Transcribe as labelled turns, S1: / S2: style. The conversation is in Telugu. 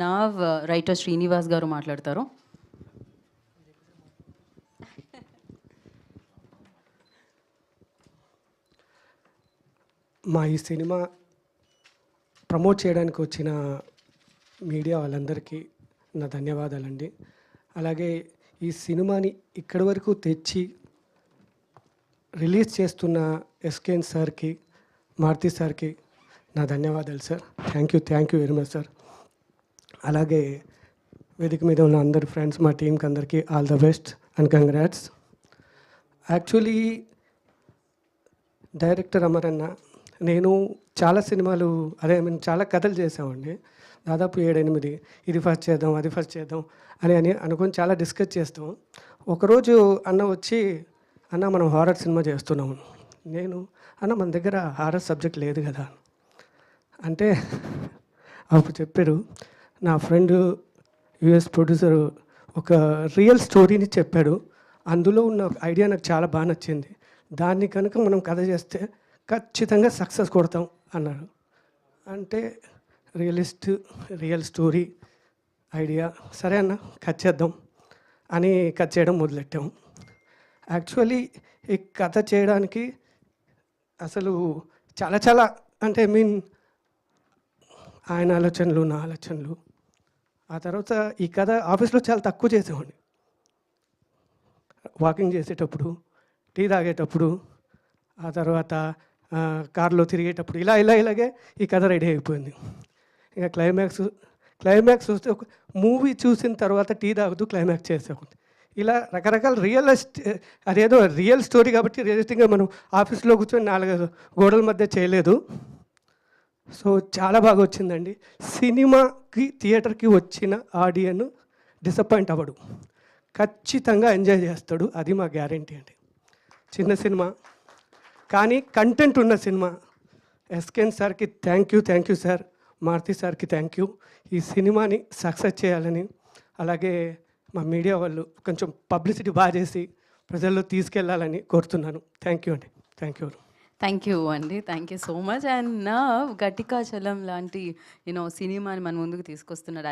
S1: నా రైటర్ శ్రీనివాస్ గారు మాట్లాడతారు.
S2: మా ఈ సినిమా ప్రమోట్ చేయడానికి వచ్చిన మీడియా వాళ్ళందరికీ నా ధన్యవాదాలండి. అలాగే ఈ సినిమాని ఇక్కడి వరకు తెచ్చి రిలీజ్ చేస్తున్న ఎస్కేఎన్ సార్కి, మారుతి సార్కి నా ధన్యవాదాలు sir. Thank you very much sir. అలాగే వేదిక మీద ఉన్న అందరి ఫ్రెండ్స్, మా టీంకి అందరికీ all the best and congrats. Actually director Amaranna, నేను చాలా సినిమాలు చాలా కథలు చేసామండి. దాదాపు 7-8 ఇది ఫస్ట్ చేద్దాం, అది ఫస్ట్ చేద్దాం అని అనుకొని చాలా డిస్కస్ చేస్తాం. ఒకరోజు అన్న వచ్చి, అన్న మనం హారర్ సినిమా చేస్తున్నాము. అన్న మన దగ్గర హారర్ సబ్జెక్ట్ లేదు కదా అంటే అప్పుడు చెప్పారు, నా ఫ్రెండ్ యుఎస్ ప్రొడ్యూసర్ ఒక రియల్ స్టోరీని చెప్పాడు, అందులో ఉన్న ఐడియా నాకు చాలా బాగా నచ్చింది, దాన్ని కనుక మనం కథ చేస్తే ఖచ్చితంగా సక్సెస్ కొడతాం అన్నాడు. అంటే రియల్ స్టోరీ ఐడియా, సరే అన్న కట్ చేద్దాం అని కట్ చేయడం మొదలెట్టాం. యాక్చువల్లీ ఈ కథ చేయడానికి అసలు చాలా అంటే ఆయన ఆలోచనలు, నా ఆలోచనలు. ఆ తర్వాత ఈ కథ ఆఫీస్లో చాలా తక్కువ చేసామండి. వాకింగ్ చేసేటప్పుడు, టీ తాగేటప్పుడు, ఆ తర్వాత కార్లో తిరిగేటప్పుడు ఇలాగే ఈ కథ రెడీ అయిపోయింది. ఇక క్లైమాక్స్ వస్తే ఒక మూవీ చూసిన తర్వాత టీ తాగుతూ క్లైమాక్స్ చేసాము. ఇలా రకరకాల అదేదో రియల్ స్టోరీ కాబట్టి రియలిస్టిక్గా మనం ఆఫీస్లో కూర్చొని 4 గోడల మధ్య చేయలేదు. సో చాలా బాగా వచ్చిందండి. సినిమాకి థియేటర్కి వచ్చిన ఆడియన్ డిసప్పాయింట్ అవ్వడు, ఖచ్చితంగా ఎంజాయ్ చేస్తాడు, అది మా గ్యారంటీ అండి. చిన్న సినిమా కానీ కంటెంట్ ఉన్న సినిమా. ఎస్కేఎన్ సార్కి థ్యాంక్ యూ సార్. మారుతి సార్కి థ్యాంక్ యూ. ఈ సినిమాని సక్సెస్ చేయాలని, అలాగే మా మీడియా వాళ్ళు కొంచెం పబ్లిసిటీ బాగా చేసి ప్రజల్లో తీసుకెళ్లాలని కోరుతున్నాను. థ్యాంక్ యూ అండి. Thank you
S1: so much. And నా గట్టికా చలం లాంటి సినిమాని మన ముందుకు తీసుకొస్తున్నారు.